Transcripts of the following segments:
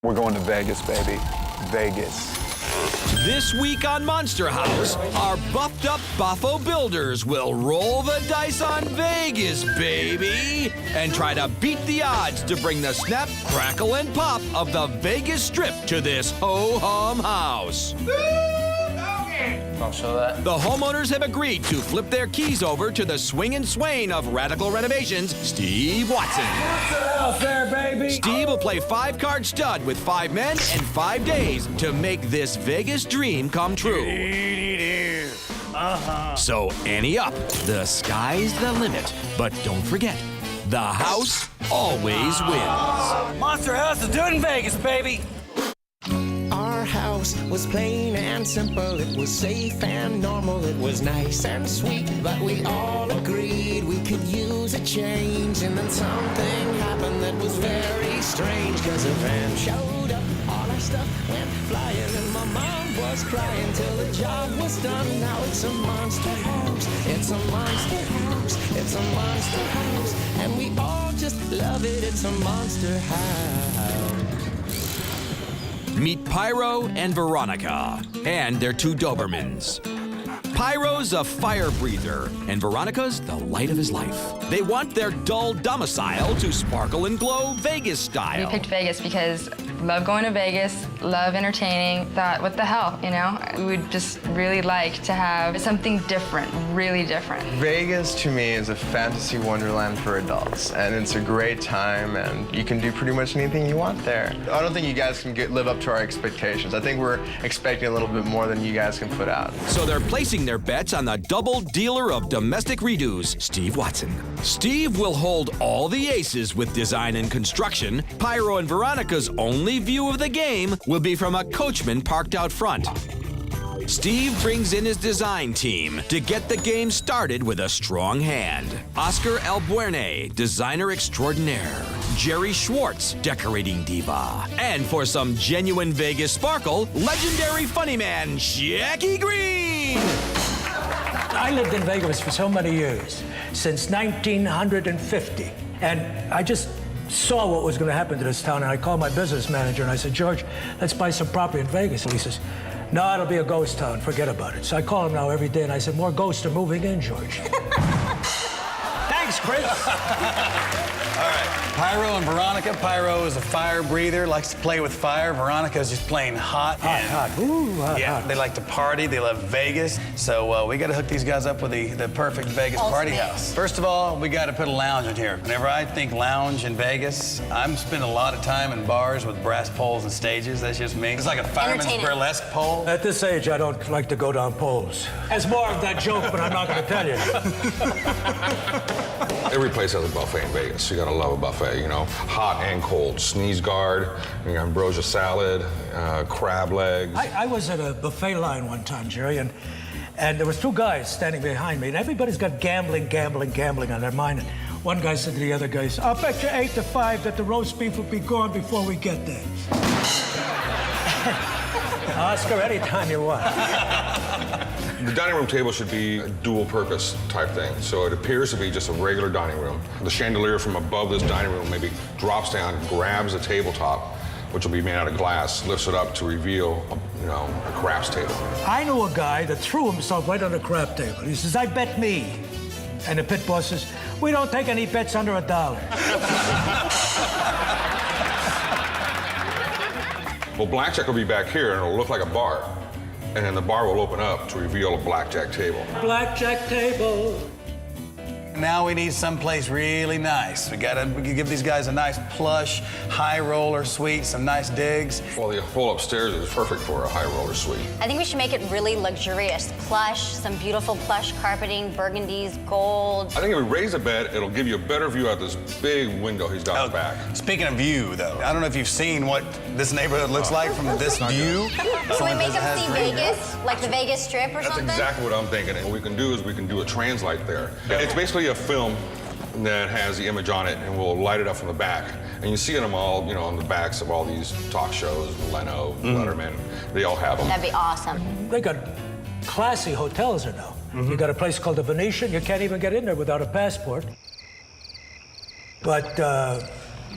We're going to Vegas, baby. Vegas. This week on Monster House, our buffed up buffo builders will roll the dice on Vegas, baby, and try to beat the odds to bring the snap, crackle, and pop of the Vegas Strip to this ho-hum house. I'll show that. The homeowners have agreed to flip their keys over to the swing and swain of Radical Renovations, Steve Watson. Monster House there, baby. Steve will play 5-card stud with 5 men and 5 days to make this Vegas dream come true. So ante up. The sky's the limit. But don't forget, the house always wins. Monster House is doing Vegas, baby. Our house was plain and simple, it was safe and normal, it was nice and sweet, but we all agreed we could use a change. And then something happened that was very strange, cause a van showed up, all our stuff went flying, and my mom was crying till the job was done. Now it's a monster house, it's a monster house, it's a monster house, and we all just love it, it's a monster house. Meet Pyro and Veronica, and their 2 Dobermans. Pyro's a fire breather, and Veronica's the light of his life. They want their dull domicile to sparkle and glow Vegas style. We picked Vegas because love going to Vegas, love entertaining. Thought, what the hell, you know? We would just really like to have something different, really different. Vegas, to me, is a fantasy wonderland for adults, and it's a great time, and you can do pretty much anything you want there. I don't think you guys can live up to our expectations. I think we're expecting a little bit more than you guys can put out. So they're placing their bets on the double dealer of domestic redos, Steve Watson. Steve will hold all the aces with design and construction. Pyro and Veronica's only view of the game will be from a coachman parked out front. Steve brings in his design team to get the game started with a strong hand. Oscar Albuerne, designer extraordinaire. Jerry Schwartz, decorating diva. And for some genuine Vegas sparkle, legendary funny man, Jackie Green. I lived in Vegas for so many years, since 1950, and I just saw what was going to happen to this town, and I called my business manager and I said, George, let's buy some property in Vegas. And he says, no, it'll be a ghost town, forget about it. So I call him now every day and I said, more ghosts are moving in, George. Thanks, Chris. All right, Pyro and Veronica. Pyro is a fire breather, likes to play with fire. Veronica is just plain hot. Hot. Ooh, hot. They like to party, they love Vegas. So we gotta hook these guys up with the perfect Vegas party house. First of all, we gotta put a lounge in here. Whenever I think lounge in Vegas, I'm spending a lot of time in bars with brass poles and stages. That's just me. It's like a fireman's burlesque pole. At this age, I don't like to go down poles. It's more of that joke, but I'm not gonna tell you. Every place has a buffet in Vegas. You gotta love a buffet, you know, hot and cold. Sneeze guard, ambrosia salad, crab legs. I was at a buffet line one time, Jerry, and there was 2 guys standing behind me, and everybody's got gambling on their mind. And one guy said to the other guy, I'll bet you 8 to 5 that the roast beef will be gone before we get there. Oscar, anytime you want. The dining room table should be a dual purpose type thing. So it appears to be just a regular dining room. The chandelier from above this dining room maybe drops down, grabs the tabletop, which will be made out of glass, lifts it up to reveal, a craps table. I knew a guy that threw himself right on the crap table. He says, I bet me. And the pit boss says, we don't take any bets under $1. Well, blackjack will be back here and it'll look like a bar. And then the bar will open up to reveal a blackjack table. Blackjack table. Now we need someplace really nice. We can give these guys a nice plush, high roller suite, some nice digs. Well, the whole upstairs is perfect for a high roller suite. I think we should make it really luxurious. Plush, some beautiful plush carpeting, burgundies, gold. I think if we raise the bed, it'll give you a better view out this big window he's got in the back. Speaking of view, though, I don't know if you've seen what this neighborhood looks like from this view. Can we make them see Vegas, like the Vegas Strip or something? That's exactly what I'm thinking. And what we can do is we can do a translite there. It's basically a film that has the image on it, and we'll light it up from the back. And you see them all, on the backs of all these talk shows, Leno, Letterman, they all have them. That'd be awesome. They got classy hotels there now. You got a place called the Venetian. You can't even get in there without a passport. But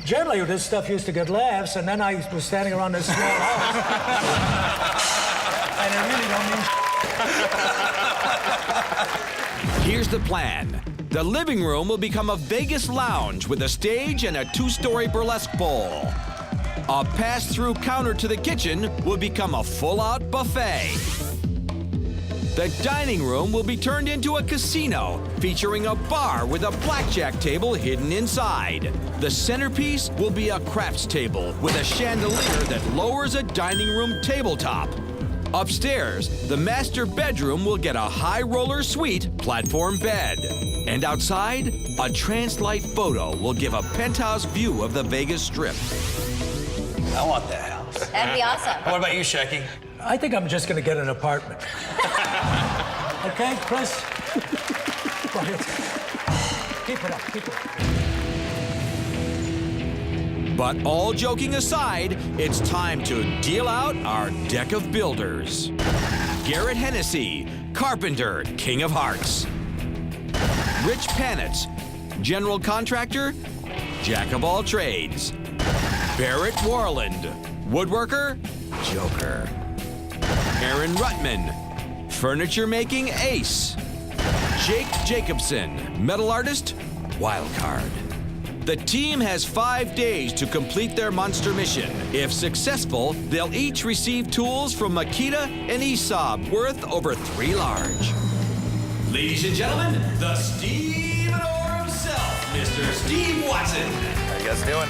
Generally, this stuff used to get laughs, and then I was standing around this small house. And I really don't mean Here's the plan. The living room will become a Vegas lounge with a stage and a 2-story burlesque bowl. A pass-through counter to the kitchen will become a full-out buffet. The dining room will be turned into a casino, featuring a bar with a blackjack table hidden inside. The centerpiece will be a craps table with a chandelier that lowers a dining room tabletop. Upstairs, the master bedroom will get a high-roller suite platform bed. And outside, a translite photo will give a penthouse view of the Vegas Strip. I want that house. That'd be awesome. What about you, Shecky? I think I'm just going to get an apartment. Okay, Chris? Go ahead. Keep it up, keep it up. But all joking aside, it's time to deal out our deck of builders. Garrett Hennessy, Carpenter, King of Hearts. Rich Panitz, General Contractor, Jack of all trades. Barrett Warland, Woodworker, Joker. Aaron Ruttman, Furniture Making Ace. Jake Jacobson, Metal Artist, Wildcard. The team has 5 days to complete their monster mission. If successful, they'll each receive tools from Makita and Aesop worth over 3 large. Ladies and gentlemen, the stevedore himself, Mr. Steve Watson. How you guys doing?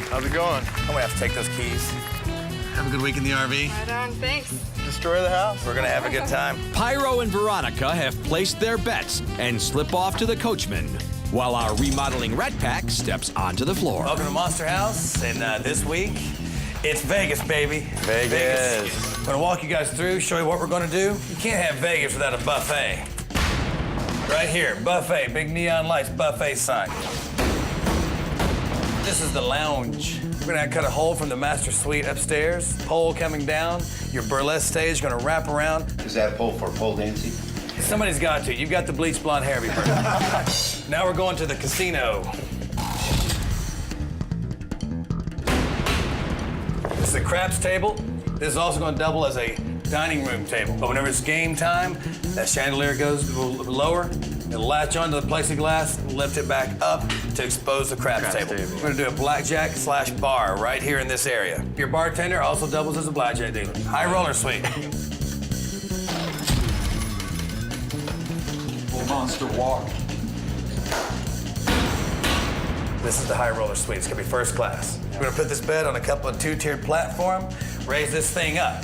How's it going? I'm gonna have to take those keys. Have a good week in the RV. Right on, thanks. Destroy the house? We're gonna have a good time. Pyro and Veronica have placed their bets and slip off to the coachman, while our remodeling Rat Pack steps onto the floor. Welcome to Monster House, and this week, it's Vegas, baby. Vegas. I'm gonna walk you guys through, show you what we're gonna do. You can't have Vegas without a buffet. Right here, buffet, big neon lights, buffet sign. This is the lounge. We're gonna cut a hole from the master suite upstairs, pole coming down, your burlesque stage gonna wrap around. Is that a pole for pole dancing? Somebody's got to. You've got the bleach blonde hair, everybody. Now we're going to the casino. This is a craps table. This is also going to double as a dining room table. But whenever it's game time, that chandelier goes lower. It'll latch onto the plexiglass, lift it back up to expose the craps table. We're going to do a blackjack / bar right here in this area. Your bartender also doubles as a blackjack dealer. High roller suite. Monster walk. This is the high roller suite. It's gonna be first class. We're gonna put this bed on a couple of 2-tiered platform, raise this thing up.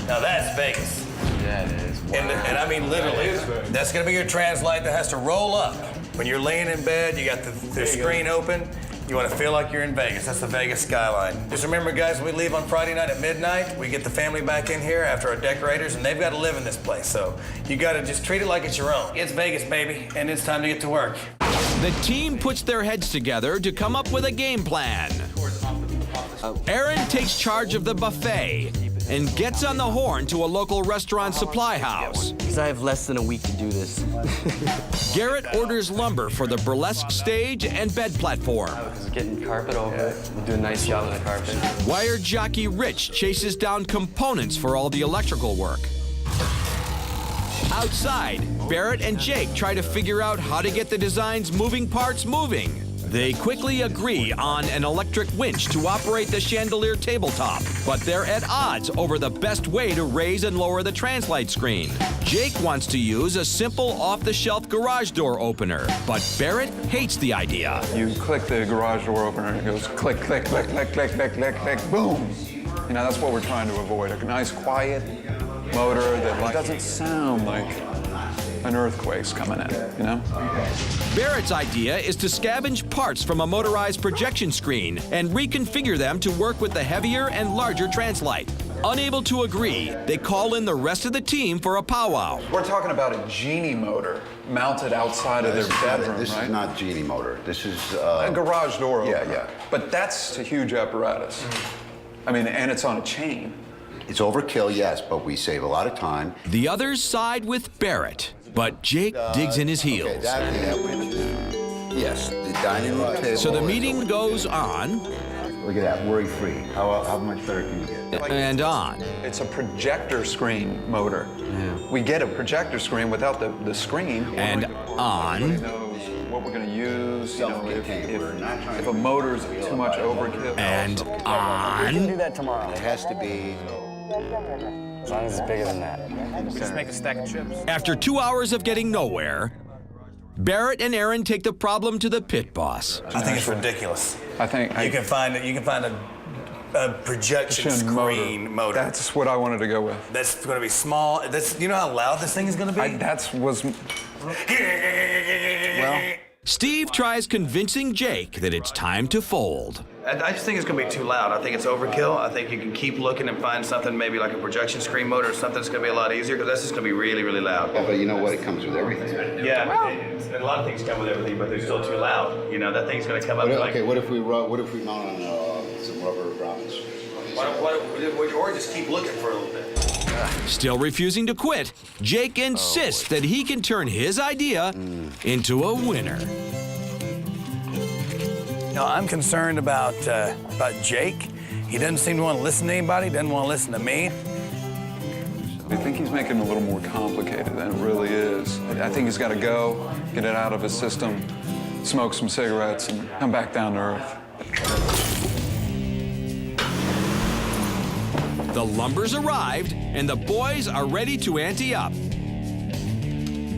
Now that's Vegas. Yeah, it is. Wow. And I mean literally. That's gonna be your translite that has to roll up. When you're laying in bed, you got the screen open. You want to feel like you're in Vegas. That's the Vegas skyline. Just remember, guys, we leave on Friday night at midnight. We get the family back in here after our decorators, and they've got to live in this place. So you got to just treat it like it's your own. It's Vegas, baby, and it's time to get to work. The team puts their heads together to come up with a game plan. Aaron takes charge of the buffet and gets on the horn to a local restaurant supply house. Because I have less than a week to do this. Garrett orders lumber for the burlesque stage and bed platform. Getting carpet over it. We'll do a nice job on the carpet. Wired jockey Rich chases down components for all the electrical work. Outside, Barrett and Jake try to figure out how to get the design's moving parts moving. They quickly agree on an electric winch to operate the chandelier tabletop, but they're at odds over the best way to raise and lower the translite screen. Jake wants to use a simple off-the-shelf garage door opener, but Barrett hates the idea. You click the garage door opener and it goes click, click, click, click, click, click, click, click, boom. You know, that's what we're trying to avoid. A nice, quiet motor that doesn't sound like an earthquake's coming in, you know? Barrett's idea is to scavenge parts from a motorized projection screen and reconfigure them to work with the heavier and larger translite. Unable to agree, they call in the rest of the team for a powwow. We're talking about a genie motor mounted outside of their bedroom, This right? is not genie motor. This is A garage door opener. Yeah. But that's a huge apparatus. I mean, and it's on a chain. It's overkill, yes, but we save a lot of time. The others side with Barrett, but Jake digs in his heels. Okay, Yes, the dining room table. So the meeting goes on Look at that, worry-free. How much better can you get? and on. It's a projector screen motor. We get a projector screen without the screen. And on. Everybody knows what we're going to use. You know, Self-contained. We're not trying if to a motor's too much overkill. And We can on. do that tomorrow. It has to be. As long as it's bigger than that. Just make a stack of chips. After 2 hours of getting nowhere, Barrett and Aaron take the problem to the pit boss. I think it's ridiculous. I think You can find a projection screen motor. That's what I wanted to go with. That's going to be small. You know how loud this thing is going to be? Well, Steve tries convincing Jake that it's time to fold. I just think it's going to be too loud. I think it's overkill. I think you can keep looking and find something maybe like a projection screen motor or something that's going to be a lot easier because that's just going to be really, really loud. Yeah, but you know what? It comes with everything. Yeah, a lot of things come with everything, but they're still too loud. You know, that thing's going to come up like... What if we mount on some rubber grommets? Or just keep looking for a little bit. Still refusing to quit, Jake insists that he can turn his idea into a winner. No, I'm concerned about Jake. He doesn't seem to want to listen to anybody, doesn't want to listen to me. I think he's making it a little more complicated than it really is. I think he's got to go, get it out of his system, smoke some cigarettes, and come back down to earth. The lumber's arrived, and the boys are ready to ante up.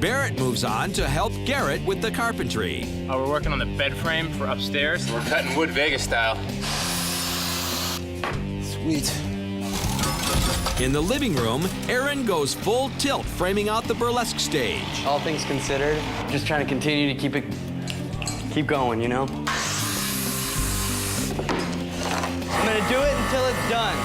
Barrett moves on to help Garrett with the carpentry. We're working on the bed frame for upstairs. We're cutting wood Vegas style. Sweet. In the living room, Aaron goes full tilt, framing out the burlesque stage. All things considered, just trying to continue to keep going, you know? I'm gonna do it until it's done.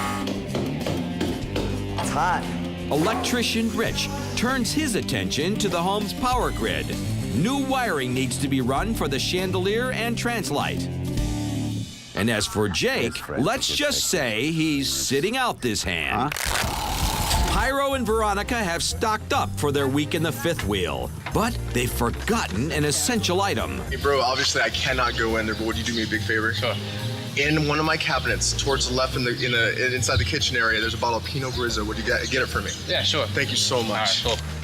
It's hot. Electrician Rich turns his attention to the home's power grid. New wiring needs to be run for the chandelier and translight. And as for Jake, let's just say he's sitting out this hand. Pyro and Veronica have stocked up for their week in the fifth wheel, but they've forgotten an essential item. Hey, bro, obviously I cannot go in there, but would you do me a big favor? Sure. In one of my cabinets, towards the left inside the kitchen area, there's a bottle of Pinot Grigio. Would you get it for me? Yeah, sure. Thank you so much. All right, cool.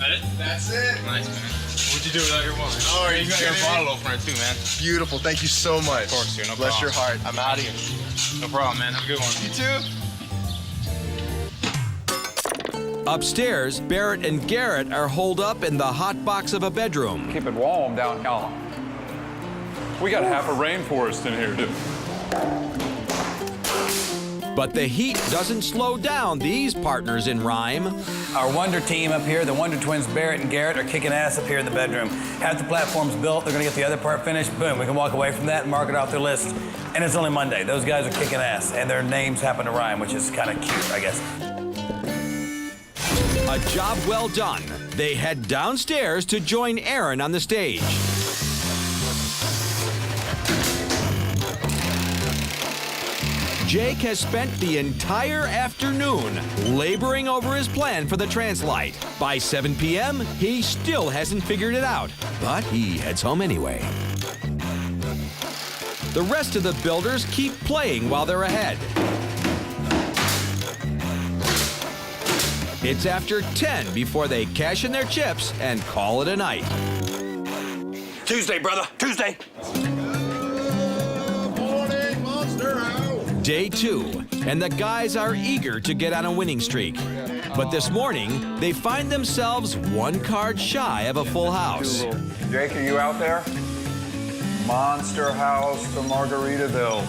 That it? That's it. Nice, man. What'd you do without your woman? Oh, you got your bottle opener too, man. Beautiful. Thank you so much. Of course, dude. No Bless problem. your heart. I'm out of here. No problem, man. Have a good one. You too. Upstairs, Barrett and Garrett are holed up in the hot box of a bedroom. Keep it warm down here. We got half a rainforest in here, dude. But the heat doesn't slow down these partners in rhyme. Our Wonder team up here, the Wonder twins, Barrett and Garrett, are kicking ass up here in the bedroom. Half the platform's built. They're going to get the other part finished. Boom, we can walk away from that and mark it off their list. And it's only Monday. Those guys are kicking ass, and their names happen to rhyme, which is kind of cute, I guess. A job well done. They head downstairs to join Aaron on the stage. Jake has spent the entire afternoon laboring over his plan for the translite. By 7 p.m., he still hasn't figured it out, but he heads home anyway. The rest of the builders keep playing while they're ahead. It's after 10 before they cash in their chips and call it a night. Tuesday, brother. Tuesday. Day 2, and the guys are eager to get on a winning streak. But this morning, they find themselves one card shy of a full house. Jake, are you out there? Monster House to Margaritaville.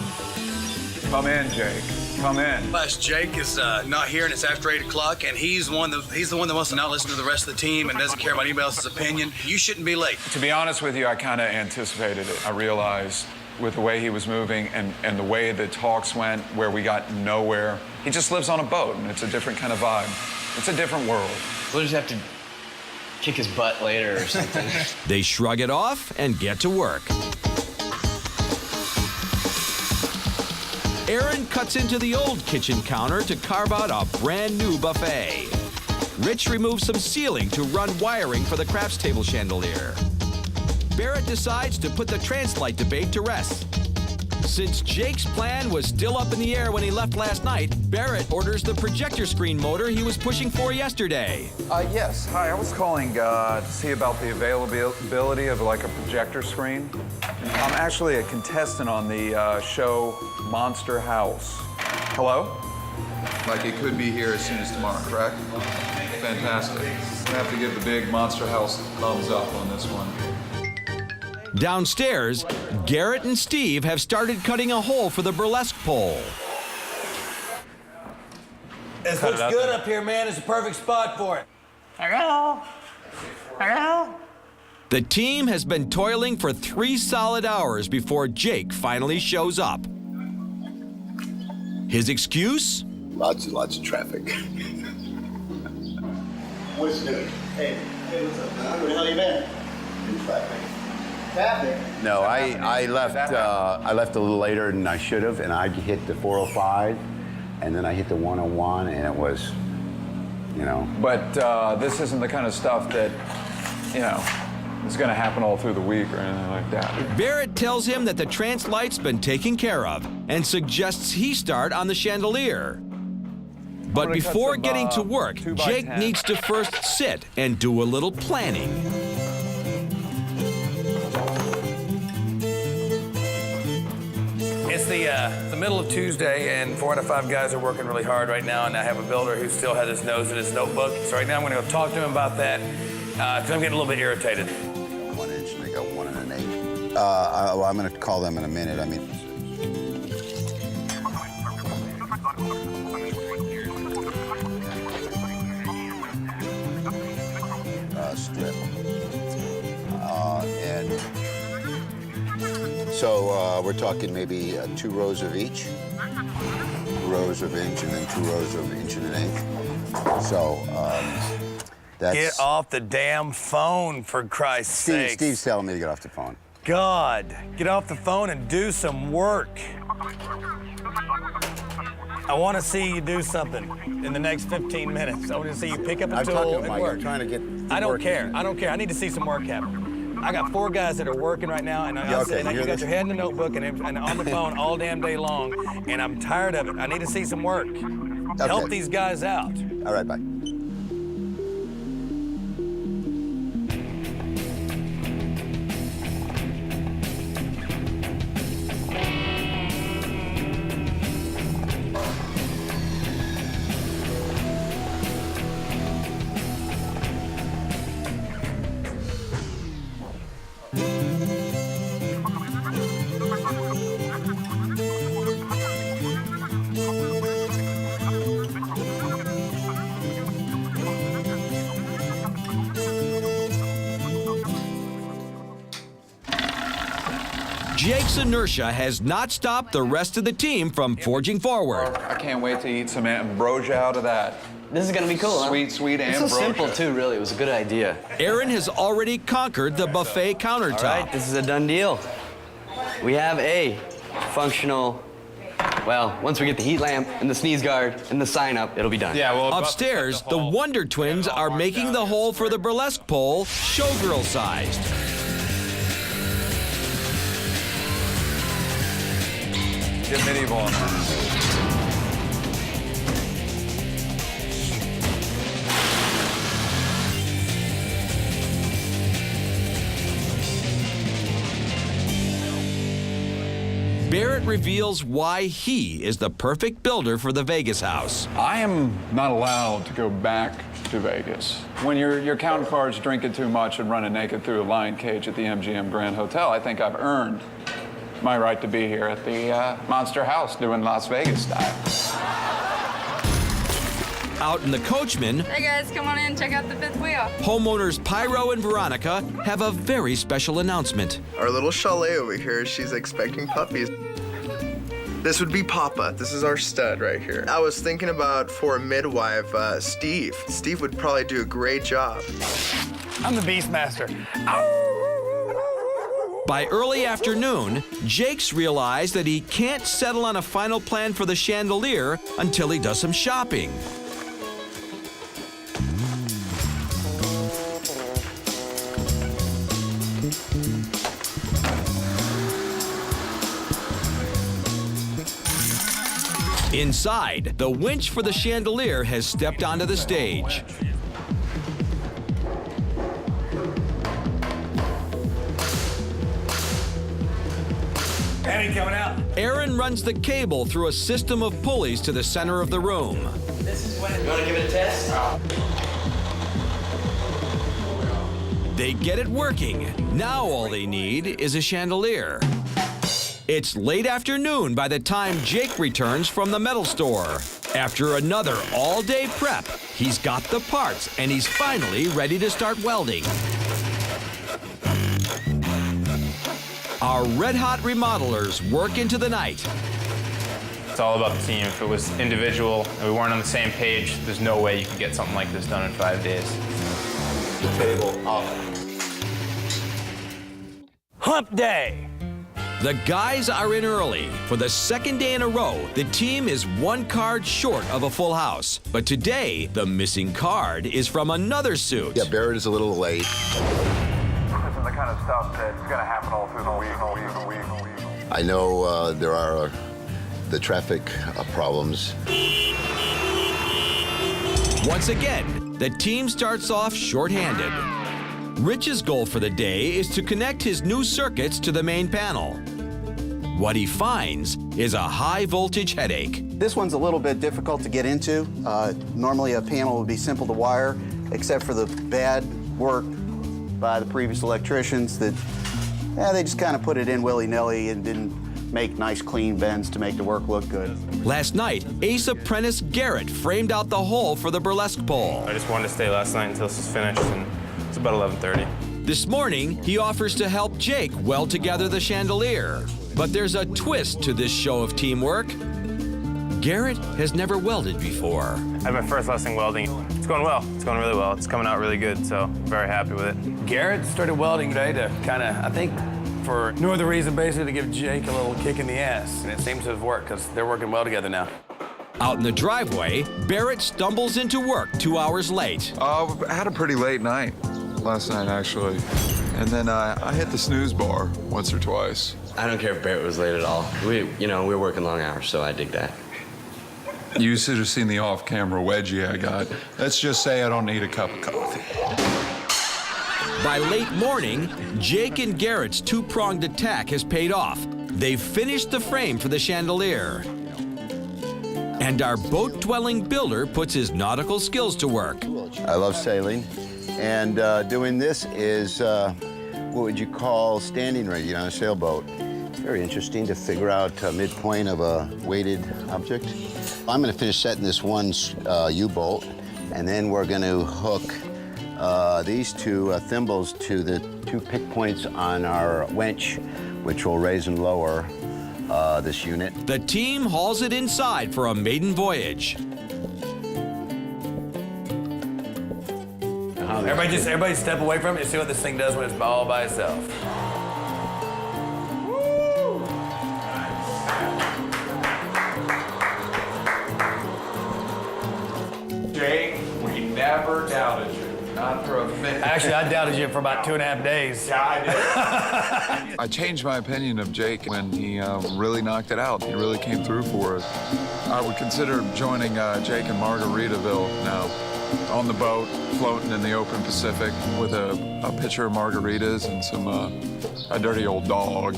Come in, Jake. Come in. Plus, Jake is not here, and it's after 8 o'clock, and he's the one that wants to not listen to the rest of the team and doesn't care about anybody else's opinion. You shouldn't be late. To be honest with you, I kind of anticipated it. I realized with the way he was moving and the way the talks went, where we got nowhere. He just lives on a boat, and it's a different kind of vibe. It's a different world. We'll just have to kick his butt later or something. They shrug it off and get to work. Aaron cuts into the old kitchen counter to carve out a brand new buffet. Rich removes some ceiling to run wiring for the crafts table chandelier. Barrett decides to put the translite debate to rest. Since Jake's plan was still up in the air when he left last night, Barrett orders the projector screen motor he was pushing for yesterday. Yes, hi, I was calling to see about the availability of like a projector screen. I'm actually a contestant on the show Monster House. Hello? Like it could be here as soon as tomorrow, correct? Fantastic. I have to give the big Monster House thumbs up on this one. Downstairs, Garrett and Steve have started cutting a hole for the burlesque pole. This looks good up here, man. It's a perfect spot for it. Hello? Hello? The team has been toiling for 3 solid hours before Jake finally shows up. His excuse? Lots of traffic. What's new? Hey, what's up, man? Where the hell you been? In traffic. No, I left a little later than I should have, and I hit the 405, and then I hit the 101, and it was, you know. But this isn't the kind of stuff that, you know, is going to happen all through the week or anything like that. Barrett tells him that the translite's been taken care of and suggests he start on the chandelier. But before getting to work, Jake needs to first sit and do a little planning. It's the middle of Tuesday, and 4 out of 5 guys are working really hard right now, and I have a builder who still has his nose in his notebook. So right now I'm going to go talk to him about that, because I'm getting a little bit irritated. 1 inch, and they got 1 1/8. Well, I'm going to call them in a minute. I mean. Strip. And so we're talking maybe 2 rows of each. 2 rows of inch and then 2 rows of 1 1/8. So that's... Get off the damn phone, for Christ's sake. Steve's telling me to get off the phone. God, get off the phone and do some work. I want to see you do something in the next 15 minutes. I want to see you pick up a tool and work. I'm trying to get... I don't care. I don't care. I need to see some work happen. I got 4 guys that are working right now, and you got your head in the notebook and on the phone all damn day long, and I'm tired of it. I need to see some work. Okay. Help these guys out. All right, bye. Jake's inertia has not stopped the rest of the team from forging forward. I can't wait to eat some ambrosia out of that. This is gonna be cool, huh? Sweet ambrosia. It's so simple, too, really. It was a good idea. Aaron has already conquered the buffet countertop. All right, this is a done deal. We have a functional, well, once we get the heat lamp and the sneeze guard and the sign up, it'll be done. Yeah, well, upstairs, the Wonder Twins are making the hole for the burlesque pole showgirl-sized. Get medieval on that. Barrett reveals why he is the perfect builder for the Vegas house. I am not allowed to go back to Vegas. When you're counting cards, drinking too much, and running naked through a lion cage at the MGM Grand Hotel, I think I've earned my right to be here at the Monster House doing Las Vegas style. Out in the Coachman, Hey guys, come on in, check out the 5th wheel. homeowners Pyro and Veronica have a very special announcement. Our little chalet over here, she's expecting puppies. This would be Papa. This is our stud right here. I was thinking about, for a midwife, Steve. Steve would probably do a great job. I'm the Beastmaster. By early afternoon, Jake's realized that he can't settle on a final plan for the chandelier until he does some shopping. Inside, the winch for the chandelier has stepped onto the stage. Penny coming out. Aaron runs the cable through a system of pulleys to the center of the room. This is when. You want to give it a test? They get it working. Now all they need is a chandelier. It's late afternoon by the time Jake returns from the metal store. After another all-day prep, he's got the parts and he's finally ready to start welding. Our red-hot remodelers work into the night. It's all about the team. If it was individual and we weren't on the same page, there's no way you could get something like this done in 5 days. The table up. Hump day. The guys are in early. For the second day in a row, the team is one card short of a full house. But today, the missing card is from another suit. Yeah, Barrett is a little late. This is the kind of stuff that's going to happen all through the week. I know there are the traffic problems. Once again, the team starts off shorthanded. Rich's goal for the day is to connect his new circuits to the main panel. What he finds is a high voltage headache. This one's a little bit difficult to get into. Normally a panel would be simple to wire, except for the bad work by the previous electricians that they just kind of put it in willy-nilly and didn't make nice clean bends to make the work look good. Last night, Ace apprentice Garrett framed out the hole for the burlesque pole. I just wanted to stay last night until this was finished, and it's about 11:30. This morning, he offers to help Jake weld together the chandelier. But there's a twist to this show of teamwork. Garrett has never welded before. I had my first lesson welding. It's going well. It's going really well. It's coming out really good, so I'm very happy with it. Garrett started welding today to kind of, I think, for no other reason, basically, to give Jake a little kick in the ass. And it seems to have worked, because they're working well together now. Out in the driveway, Barrett stumbles into work 2 hours late. I had a pretty late night last night, actually. And then I hit the snooze bar once or twice. I don't care if Barrett was late at all. We're working long hours, so I dig that. You should have seen the off-camera wedgie I got. Let's just say I don't need a cup of coffee. By late morning, Jake and Garrett's two-pronged attack has paid off. They've finished the frame for the chandelier. And our boat-dwelling builder puts his nautical skills to work. I love sailing, and doing this is what would you call standing rigging on a sailboat. It's very interesting to figure out midpoint of a weighted object. I'm going to finish setting this one U-bolt, and then we're going to hook these two thimbles to the two pick points on our winch, which will raise and lower this unit. The team hauls it inside for a maiden voyage. Everybody step away from it and see what this thing does when it's all by itself. Jake, we never doubted you. Not for a minute. Actually, I doubted you for about 2.5 days. Yeah, I did. I changed my opinion of Jake when he really knocked it out. He really came through for us. I would consider joining Jake in Margaritaville now. On the boat, floating in the open Pacific with a pitcher of margaritas and a dirty old dog,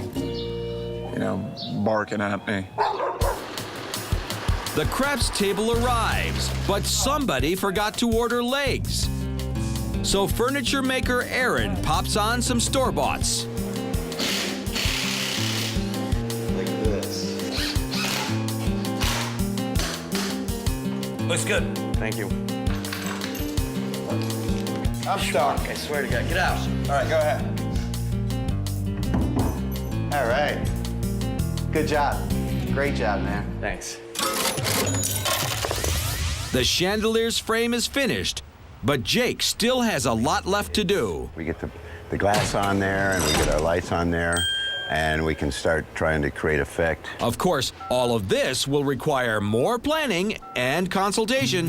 barking at me. The craps table arrives, but somebody forgot to order legs. So furniture maker Aaron pops on some store-boughts. Like this. Looks good. Thank you. I'm stuck. I swear to God, get out. All right, go ahead. All right. Good job. Great job, man. Thanks. The chandelier's frame is finished, but Jake still has a lot left to do. We get the glass on there, and we get our lights on there, and we can start trying to create effect. Of course, all of this will require more planning and consultation.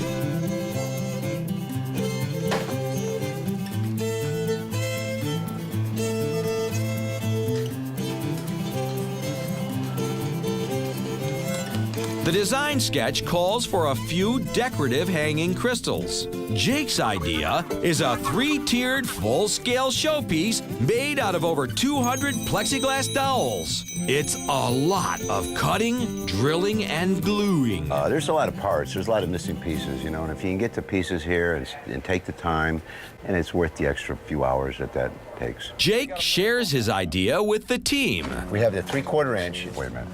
The design sketch calls for a few decorative hanging crystals. Jake's idea is a 3-tiered full-scale showpiece made out of over 200 plexiglass dowels. It's a lot of cutting, drilling, and gluing. There's a lot of parts. There's a lot of missing pieces, you know, and if you can get the pieces here and take the time, and it's worth the extra few hours that takes. Jake shares his idea with the team. We have the 3/4 inch. Wait a minute.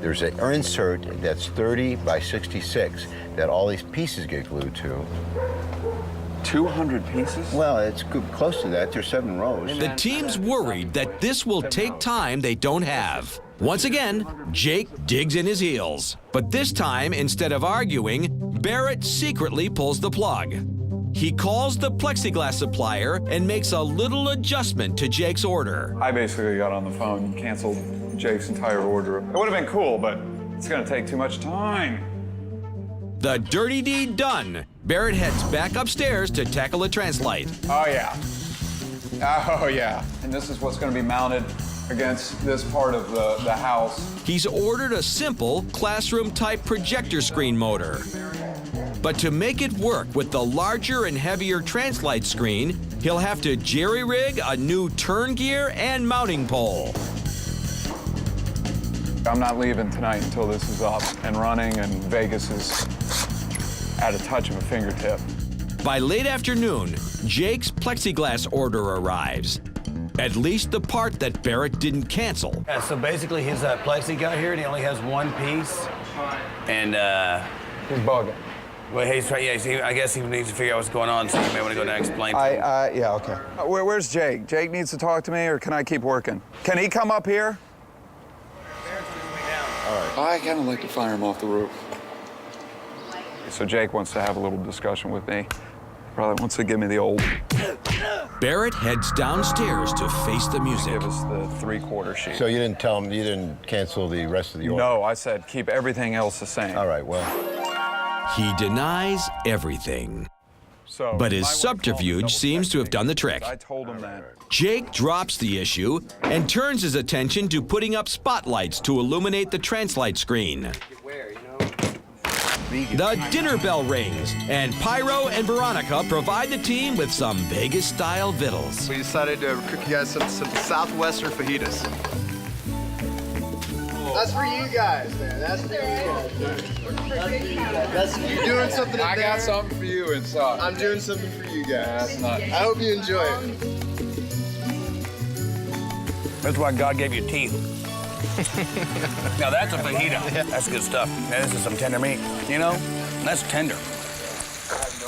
There's an insert that's 30 by 66 that all these pieces get glued to. 200 pieces? Well, it's close to that. There's 7 rows. The team's worried that this will take time they don't have. Once again, Jake digs in his heels. But this time, instead of arguing, Barrett secretly pulls the plug. He calls the plexiglass supplier and makes a little adjustment to Jake's order. I basically got on the phone and canceled Jake's entire order. It would have been cool, but it's gonna take too much time. The dirty deed done, Barrett heads back upstairs to tackle a translite. Oh yeah. Oh yeah. And this is what's gonna be mounted against this part of the house. He's ordered a simple classroom-type projector screen motor. But to make it work with the larger and heavier translite screen, he'll have to jerry-rig a new turn gear and mounting pole. I'm not leaving tonight until this is up and running and Vegas is at a touch of a fingertip. By late afternoon, Jake's plexiglass order arrives. At least the part that Barrett didn't cancel. Yeah, so basically his plexi got here and he only has one piece. And he's bugging. Well, he's trying. Yeah, I guess he needs to figure out what's going on. So you may want to go down and explain. Yeah, okay. Where's Jake? Jake needs to talk to me, or can I keep working? Can he come up here? All right. I kind of like to fire him off the roof. So Jake wants to have a little discussion with me. Probably wants to give me the old. Barrett heads downstairs to face the music. Give us the 3/4 sheet. So you didn't tell him, you didn't cancel the rest of the order? No, I said keep everything else the same. All right, well. He denies everything. So, but his subterfuge seems to have done the trick. I told him that. Jake drops the issue and turns his attention to putting up spotlights to illuminate the translite screen. The dinner bell rings, and Pyro and Veronica provide the team with some Vegas-style vittles. We decided to cook you guys some southwestern fajitas. That's for you guys, man. That's for you guys. That's you doing something in there. I got something for you inside. I'm doing something for you guys. That's not. I hope you enjoy it. That's why God gave you teeth. Now that's a fajita. That's good stuff. Now this is some tender meat. You know, that's tender.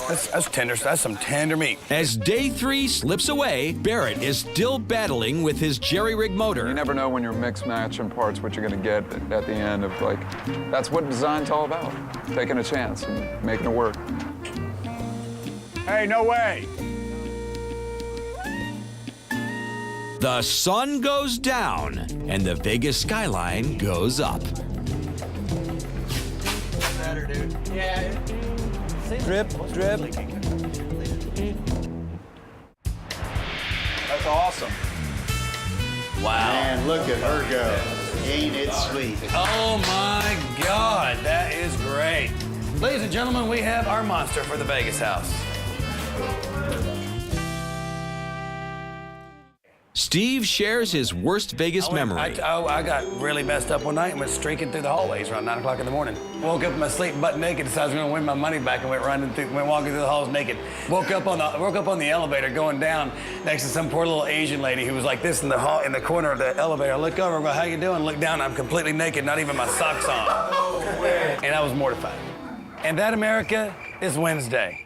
That's tender. That's some tender meat. As day 3 slips away, Barrett is still battling with his jerry-rig motor. You never know when you're mix matching parts what you're gonna get at the end of like. That's what design's all about. Taking a chance and making it work. Hey, no way. The sun goes down and the Vegas skyline goes up. Better, dude. Yeah. Drip, drip. That's awesome. Wow. Man, look at her go. Ain't it sweet? Oh my God, that is great. Ladies and gentlemen, we have our monster for the Vegas house. Steve shares his worst Vegas memory. I got really messed up one night and went streaking through the hallways around 9 o'clock in the morning. Woke up in my sleep butt naked, decided I was going to win my money back, and went walking through the halls naked. Woke up on the elevator going down next to some poor little Asian lady who was like this in the hall, in the corner of the elevator. I look over, I go, "How you doing?" Look down, I'm completely naked, not even my socks on. And I was mortified. And that, America, is Wednesday.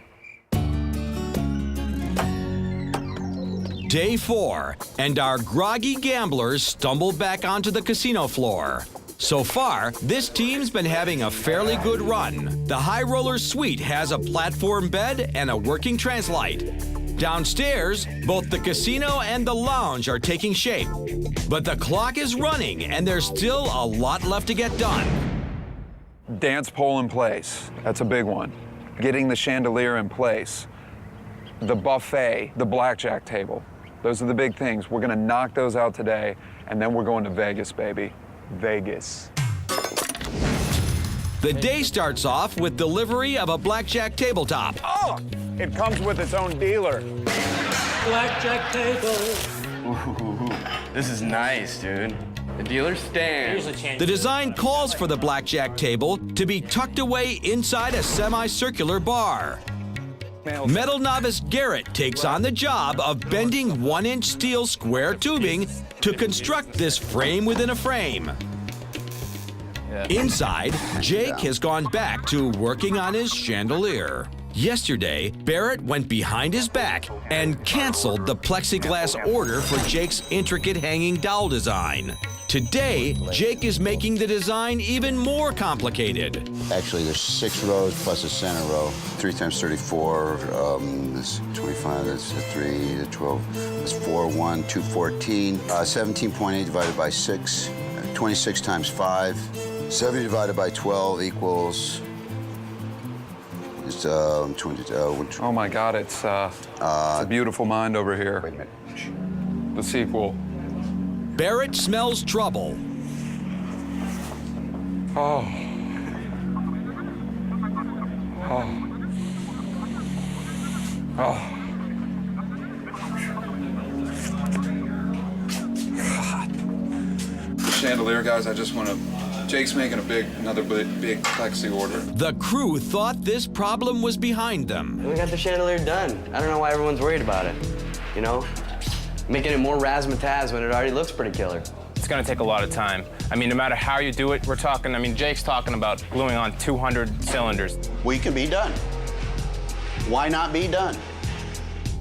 Day 4, and our groggy gamblers stumble back onto the casino floor. So far, this team's been having a fairly good run. The High Roller Suite has a platform bed and a working translite. Downstairs, both the casino and the lounge are taking shape. But the clock is running, and there's still a lot left to get done. Dance pole in place. That's a big one. Getting the chandelier in place. The buffet, the blackjack table. Those are the big things. We're gonna knock those out today, and then we're going to Vegas, baby. Vegas. The day starts off with delivery of a blackjack tabletop. Oh, it comes with its own dealer. Blackjack table. This is nice, dude. The dealer stands. The design calls for the blackjack table to be tucked away inside a semicircular bar. Metal novice Garrett takes on the job of bending 1-inch steel square tubing to construct this frame within a frame. Inside, Jake has gone back to working on his chandelier. Yesterday, Barrett went behind his back and canceled the plexiglass order for Jake's intricate hanging dowel design. Today, Jake is making the design even more complicated. Actually, there's 6 rows plus a center row. 3 times 34, that's 25, that's 3, that's 12, that's 4, 1, 2, 14. 17.8 divided by 6, 26 times 5. 70 divided by 12 equals... It's 20. Oh my God, it's a beautiful mind over here. Wait a minute. The sequel. Barrett smells trouble. Oh. Oh. Oh. God. The chandelier, guys, I just want to... Jake's making another big plexi order. The crew thought this problem was behind them. We got the chandelier done. I don't know why everyone's worried about it. You know? Making it more razzmatazz when it already looks pretty killer. It's gonna take a lot of time. I mean, no matter how you do it, we're talking, I mean, Jake's talking about gluing on 200 cylinders. We can be done. Why not be done?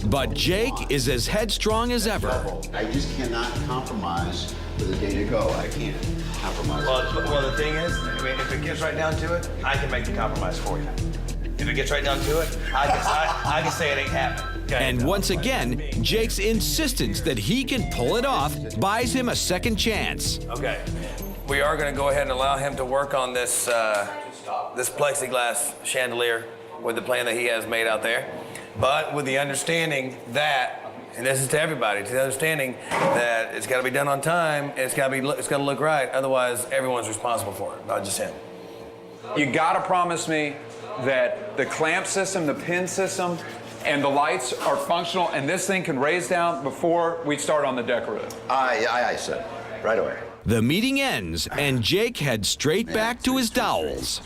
But Jake is as headstrong as ever. I just cannot compromise with the day to go. I can't compromise. Well, the thing is, I mean, if it gets right down to it, I can make the compromise for you. If it gets right down to it, I can say it ain't happening. Okay? And once again, Jake's insistence that he can pull it off buys him a second chance. Okay. We are going to go ahead and allow him to work on this this plexiglass chandelier with the plan that he has made out there, but with the understanding that, and this is to everybody, to the understanding that it's got to be done on time and it's got to look right. Otherwise, everyone's responsible for it, not just him. You gotta promise me that the clamp system, the pin system, and the lights are functional, and this thing can raise down before we start on the decorative. Aye, sir. Right away. The meeting ends, and Jake heads straight back to his dowels.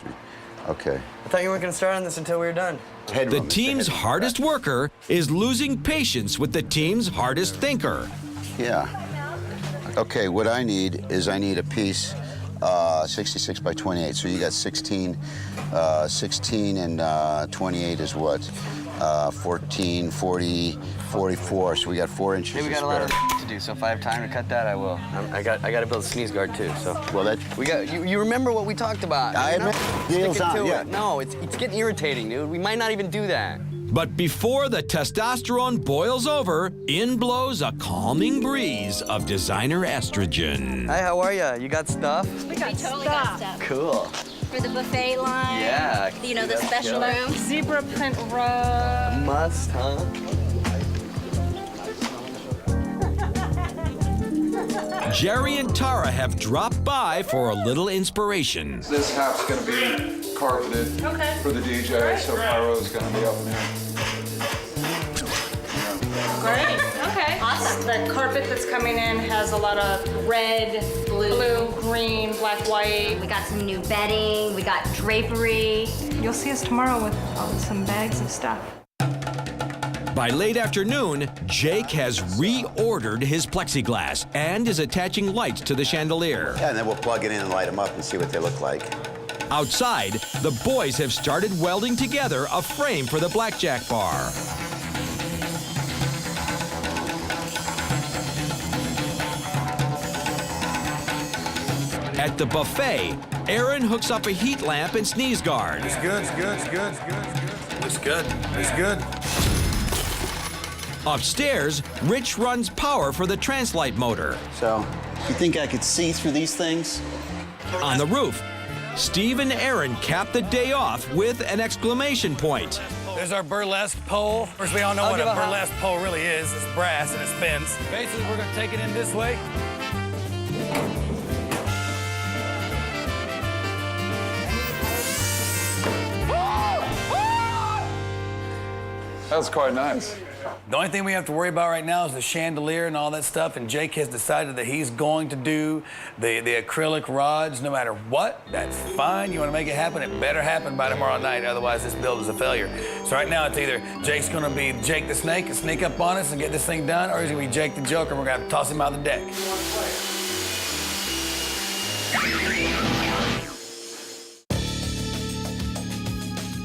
Okay. I thought you weren't gonna start on this until we were done. The team's hardest worker is losing patience with the team's hardest thinker. Yeah. Okay, what I need is a piece 66 by 28. So you got 16. 16 and 28 is what? 14, 40, 44. So we got 4 inches. Hey, we got a lot of to do. So if I have time to cut that, I will. I got to build a sneeze guard too. So well, that we got. You remember what we talked about? I admit, deals on. Yeah. No, it's getting irritating, dude. We might not even do that. But before the testosterone boils over, in blows a calming breeze of designer estrogen. Hi, how are you? You got stuff? We totally got stuff. Cool. For the buffet line. Yeah. You know, the special room. Zebra print rug. Must, huh? Jerry and Tara have dropped by for a little inspiration. This half's gonna be carpeted for the DJ, so Pyro's gonna be up in here. Great. Okay. Awesome. The carpet that's coming in has a lot of red, blue, green, black, white. We got some new bedding. We got drapery. You'll see us tomorrow with some bags of stuff. By late afternoon, Jake has reordered his plexiglass and is attaching lights to the chandelier. Yeah, and then we'll plug it in and light them up and see what they look like. Outside, the boys have started welding together a frame for the blackjack bar. At the buffet, Aaron hooks up a heat lamp and sneeze guard. It's good, it's good, it's good, it's good, it's good. It's good, it's good. Upstairs, Rich runs power for the Translight motor. So, you think I could see through these things? On the roof, Steve and Aaron cap the day off with an exclamation point. There's our burlesque pole. Of course, we all know what a burlesque pole really is. It's brass and it spins. Basically, we're gonna take it in this way. That's quite nice. The only thing we have to worry about right now is the chandelier and all that stuff, and Jake has decided that he's going to do the acrylic rods no matter what. That's fine. You want to make it happen? It better happen by tomorrow night, otherwise this build is a failure. So right now it's either Jake's going to be Jake the Snake and sneak up on us and get this thing done, or he's going to be Jake the Joker and we're going to have to toss him out the deck.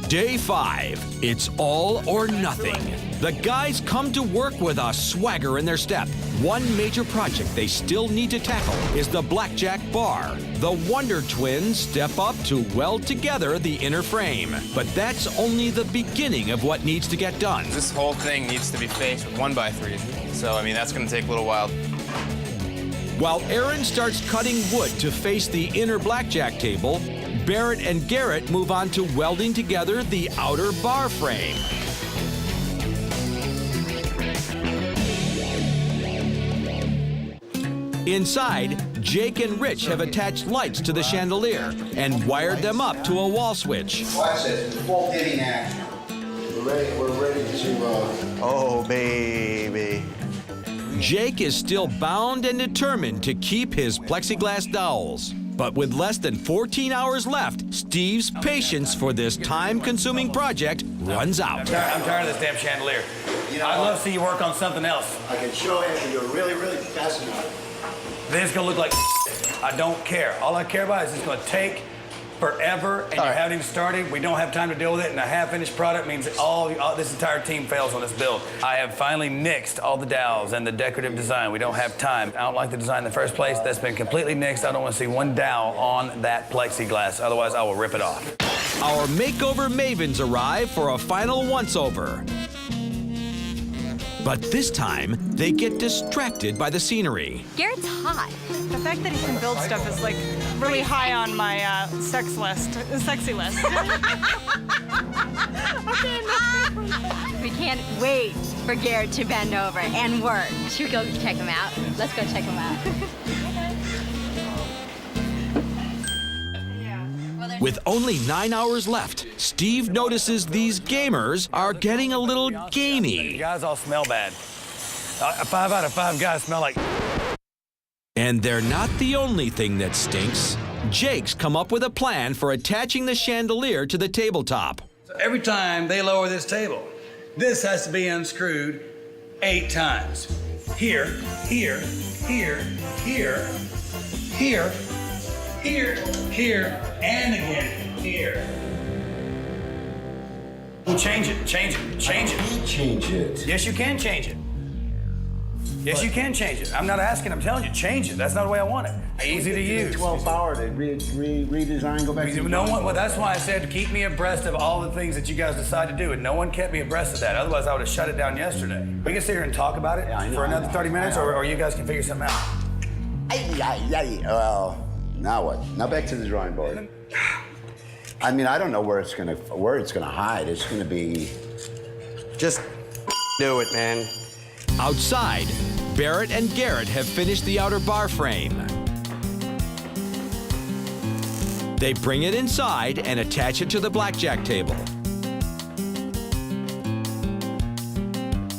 Day 5, it's all or nothing. The guys come to work with a swagger in their step. One major project they still need to tackle is the Blackjack Bar. The Wonder Twins step up to weld together the inner frame. But that's only the beginning of what needs to get done. This whole thing needs to be faced with 1x3s. So, I mean, that's going to take a little while. While Aaron starts cutting wood to face the inner blackjack table, Barrett and Garrett move on to welding together the outer bar frame. Inside, Jake and Rich have attached lights to the chandelier and wired them up to a wall switch. Watch this, full hitting action. We're ready to, oh, baby. Jake is still bound and determined to keep his plexiglass dowels. But with less than 14 hours left, Steve's patience for this time-consuming project runs out. I'm tired of this damn chandelier. I'd love to see you work on something else. I can show you if you're really, really passionate. Then it's gonna look like I don't care. All I care about is it's gonna take forever, and you haven't even started. We don't have time to deal with it, and a half-finished product means this entire team fails on this build. I have finally nixed all the dowels and the decorative design. We don't have time. I don't like the design in the first place. That's been completely nixed. I don't want to see one dowel on that plexiglass. Otherwise, I will rip it off. Our makeover mavens arrive for a final once-over. But this time, they get distracted by the scenery. Garrett's hot. The fact that he can build stuff is like really high on my sexy list. We can't wait for Garrett to bend over and work. Should we go check him out? Let's go check him out. With only 9 hours left, Steve notices these gamers are getting a little gamey. You guys all smell bad. 5 out of 5 guys smell like... And they're not the only thing that stinks. Jake's come up with a plan for attaching the chandelier to the tabletop. So every time they lower this table, this has to be unscrewed 8 times. Here, here, here, here, here, here, here, and again here. Change it, change it, change it. Change it. Yes, you can change it. Yes, you can change it. I'm not asking, I'm telling you, change it. That's not the way I want it. Easy to use. 12 hour to redesign, go back to no one. Well, that's why I said keep me abreast of all the things that you guys decide to do, and no one kept me abreast of that. Otherwise, I would have shut it down yesterday. We can sit here and talk about it for another 30 minutes, or you guys can figure something out. Well, now what? Now back to the drawing board. I mean, I don't know where it's gonna hide. It's gonna be. Just do it, man. Outside, Barrett and Garrett have finished the outer bar frame. They bring it inside and attach it to the blackjack table.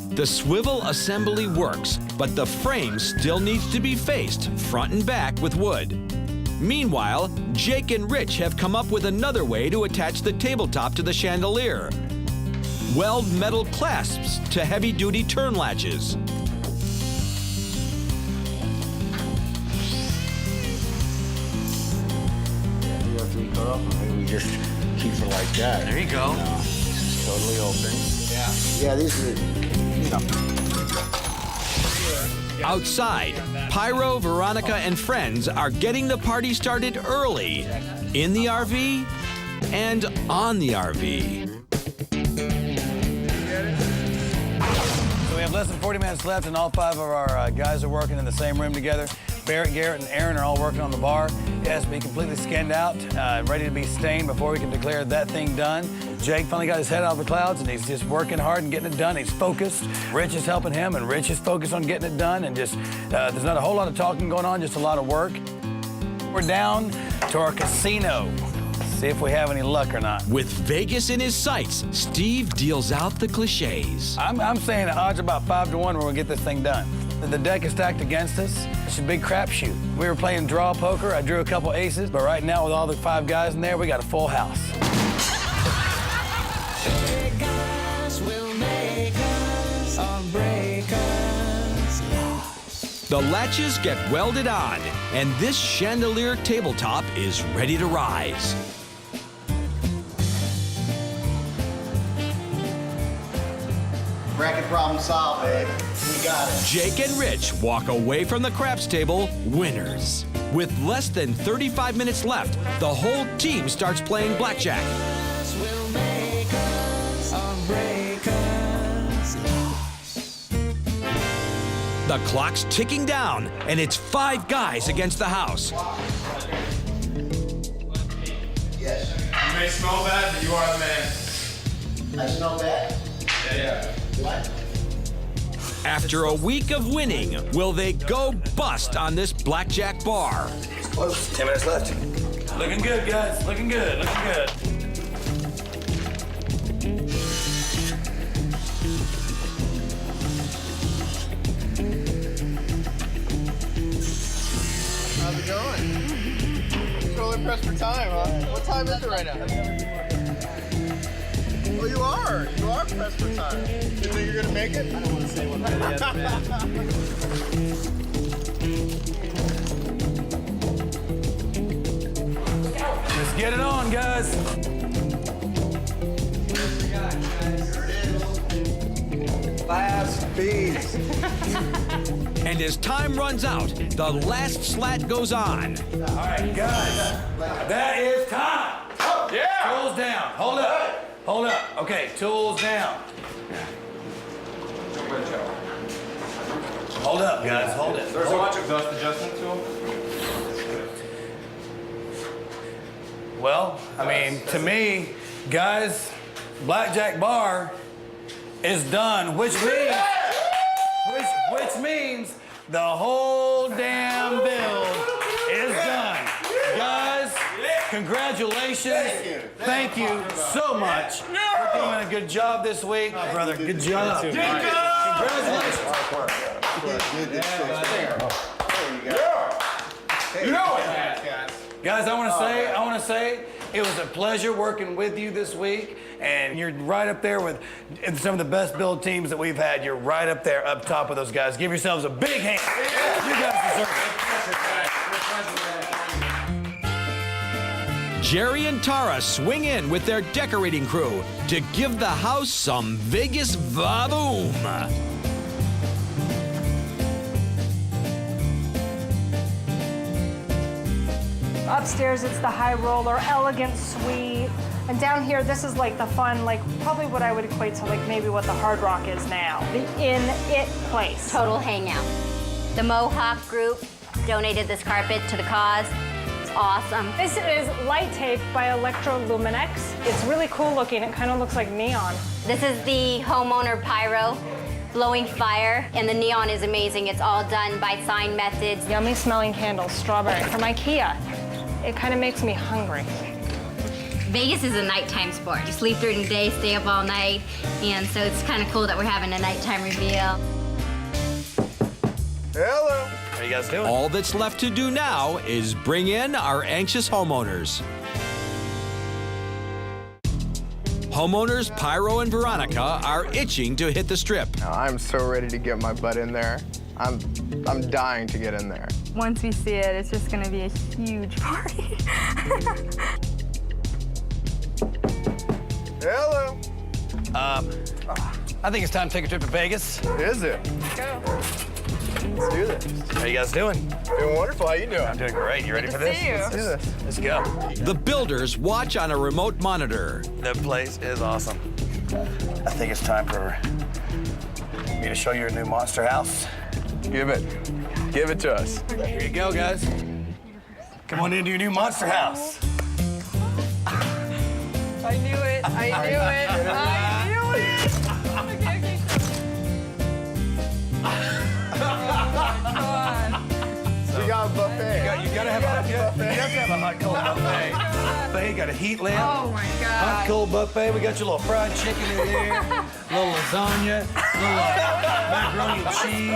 The swivel assembly works, but the frame still needs to be faced front and back with wood. Meanwhile, Jake and Rich have come up with another way to attach the tabletop to the chandelier. Weld metal clasps to heavy-duty turn latches. Maybe we just keep it like that. There you go. It's totally open. Yeah, these are, Outside, Pyro, Veronica, and friends are getting the party started early in the RV and on the RV. So we have less than 40 minutes left, and all 5 of our guys are working in the same room together. Barrett, Garrett, and Aaron are all working on the bar. It has to be completely skinned out, ready to be stained before we can declare that thing done. Jake finally got his head out of the clouds, and he's just working hard and getting it done. He's focused. Rich is helping him, and Rich is focused on getting it done. And just, there's not a whole lot of talking going on, just a lot of work. We're down to our casino. See if we have any luck or not. With Vegas in his sights, Steve deals out the cliches. I'm saying the odds are about 5 to 1 we're gonna get this thing done. The deck is stacked against us. It's a big crapshoot. We were playing draw poker. I drew a couple aces, but right now with all the 5 guys in there, we got a full house. The latches get welded on, and this chandelier tabletop is ready to rise. Bracket problem solved, babe. We got it. Jake and Rich walk away from the craps table winners. With less than 35 minutes left, the whole team starts playing blackjack. The clock's ticking down, and it's 5 guys against the house. Yes. You may smell bad, but you are the man. I smell bad? Yeah. What? After a week of winning, will they go bust on this blackjack bar? Close. 10 minutes left. Looking good, guys. Looking good. Looking good. How's it going? Totally pressed for time, huh? What time is it right now? Well, you are pressed for time. You think you're gonna make it? I don't want to say what that is, Let's get it on, guys. Last piece. And as time runs out, the last slat goes on. All right, guys. That is time. Yeah! Tools down. Hold up. Hold up. Okay, tools down. Hold up, guys. Hold it. There's a bunch of dust adjustment to them. Well, I mean, to me, guys, blackjack bar is done, which means the whole damn build is done. Guys, congratulations. Thank you so much for doing a good job this week. Brother, good job. Congratulations. You know it. Guys, I want to say, it was a pleasure working with you this week, and you're right up there with some of the best build teams that we've had. You're right up there, up top with those guys. Give yourselves a big hand. You guys deserve it. Jerry and Tara swing in with their decorating crew to give the house some Vegas va-boom. Upstairs, it's the high roller, elegant suite. And down here, this is like the fun, like probably what I would equate to like maybe what the Hard Rock is now. The in-it place. Total hangout. The Mohawk group donated this carpet to the cause. It's awesome. This is light tape by Electroluminex. It's really cool looking. It kind of looks like neon. This is the homeowner pyro, blowing fire, and the neon is amazing. It's all done by sign methods. Yummy smelling candles, strawberry from IKEA. It kind of makes me hungry. Vegas is a nighttime sport. You sleep during the day, stay up all night, and so it's kind of cool that we're having a nighttime reveal. Hello. How you guys doing? All that's left to do now is bring in our anxious homeowners. Homeowners Pyro and Veronica are itching to hit the strip. I'm so ready to get my butt in there. I'm dying to get in there. Once we see it, it's just gonna be a huge party. Hello. I think it's time to take a trip to Vegas. Is it? Let's go. Let's do this. How you guys doing? Doing wonderful. How you doing? I'm doing great. You ready for this? See you. Let's do this. Let's go. The builders watch on a remote monitor. That place is awesome. I think it's time for me to show you your new monster house. Give it to us. Here you go, guys. Come on into your new monster house. I knew it. I knew it. I knew it. We got a buffet. You gotta have a hot cold buffet. buffet, got a heat lamp. Oh my God. Hot cold buffet. We got your little fried chicken in there, little lasagna, little macaroni and cheese.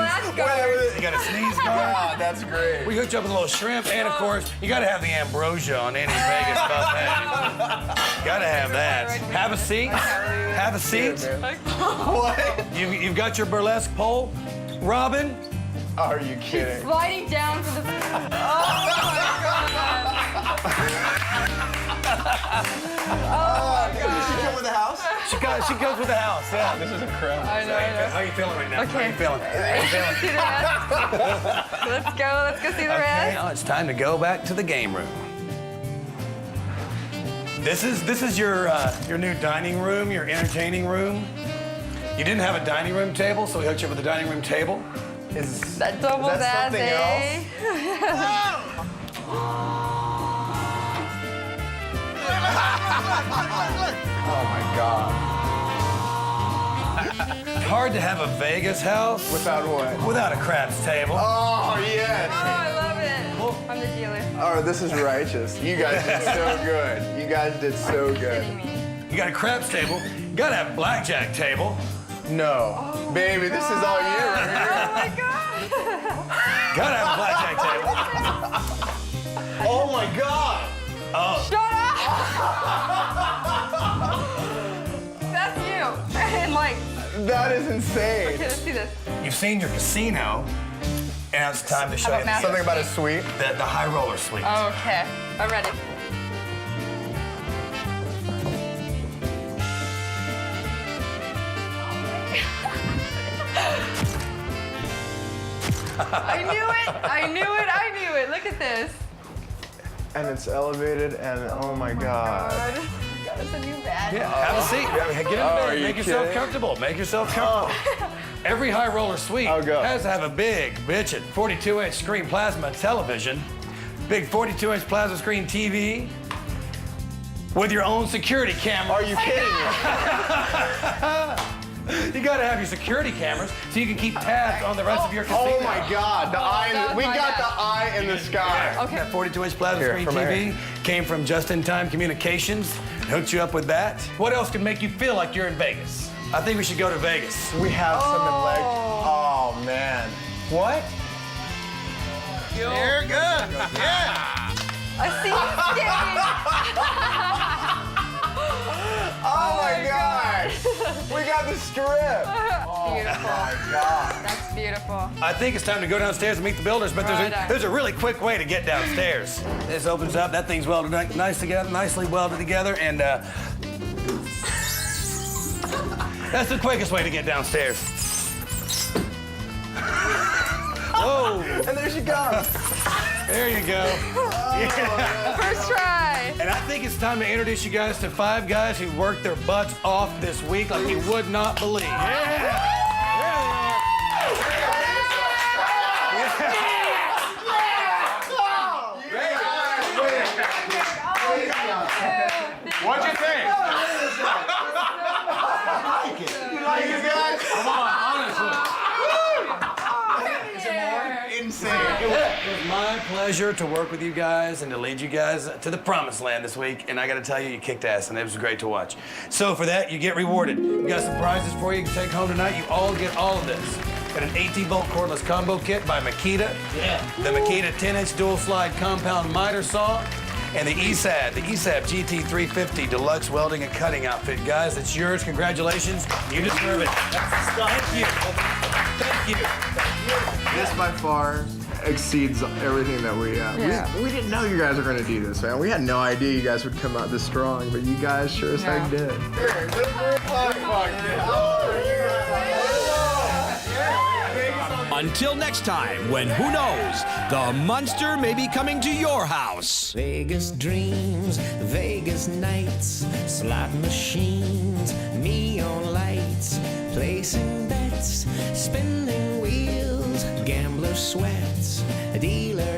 You got a sneeze guard. Wow, that's great. We hooked you up with a little shrimp, and of course, you got to have the ambrosia on any Vegas buffet. Got to have that. Have a seat. Have a seat. What? You've got your burlesque pole, Robin. Are you kidding? Sliding down to the. Oh my God. Oh my God. Does she come with the house? She comes with the house. Yeah. This is incredible. I know. How are you feeling right now? Okay. How are you feeling? See the rest? Let's go see the rest. Now it's time to go back to the game room. This is your new dining room, your entertaining room. You didn't have a dining room table, so we hooked you up with a dining room table. That doubles is that as something Oh my God. It's hard to have a Vegas house Without what? without a craps table. Oh, yes. Oh, I love it. I'm the dealer. Oh, this is righteous. You guys did so good. You guys did so good. You got a craps table. You gotta have a blackjack table. No. Baby, this is all you right here. Oh my God. Gotta have a blackjack table. Oh my God. Oh. Shut up. That's you. And like. That is insane. Okay, let's see this. You've seen your casino, and now it's time to show How you about Something about a suite? the high roller suite. Okay, I'm ready. I knew it. Look at this. And it's elevated, and oh my God. Got us a new bed. Yeah, have a seat. Get in bed. Make yourself comfortable. Make yourself comfortable. Every high roller suite has to have a big, bitchin' 42-inch screen plasma television, big 42-inch plasma screen TV, with your own security camera. Are you kidding me? You gotta have your security cameras so you can keep tabs on the rest of your casino. Oh my God, the eye, we got the eye in the sky. Okay. That 42-inch plasma Here, screen from TV came from Just-in-Time Communications. Hooked you up with that. What else can make you feel like you're in Vegas? I think we should go to Vegas. We have some leg. Oh man. What? You're good. Yeah. A scene stage. Oh my gosh. We got the strip. Beautiful. Oh my God. That's beautiful. I think it's time to go downstairs and meet the builders, but there's a really quick way to get downstairs. This opens up. That thing's welded nicely welded together, and that's the quickest way to get downstairs. Whoa! And there she goes. There you go. First try. And I think it's time to introduce you guys to 5 guys who worked their butts off this week like you would not believe. Yeah! What'd you think? You like it, guys? Come on, honestly. Insane. It was my pleasure to work with you guys and to lead you guys to the promised land this week. And I got to tell you, you kicked ass, and it was great to watch. So for that, you get rewarded. We got some prizes for you. You can take home tonight. You all get all of this. Got an 18-volt cordless combo kit by Makita. Yeah. The Makita 10-inch dual slide compound miter saw. And the ESAB GT350 deluxe welding and cutting outfit. Guys, it's yours. Congratulations. You deserve it. Thank you. Thank you. This by far exceeds everything that we we didn't know you guys were going to do this, man. We had no idea you guys would come out this strong, but you guys sure as heck did. Until next time, when who knows, the monster may be coming to your house. Vegas dreams, Vegas nights, slot machines, neon lights, placing bets, spinning wheels, gambler sweats, dealer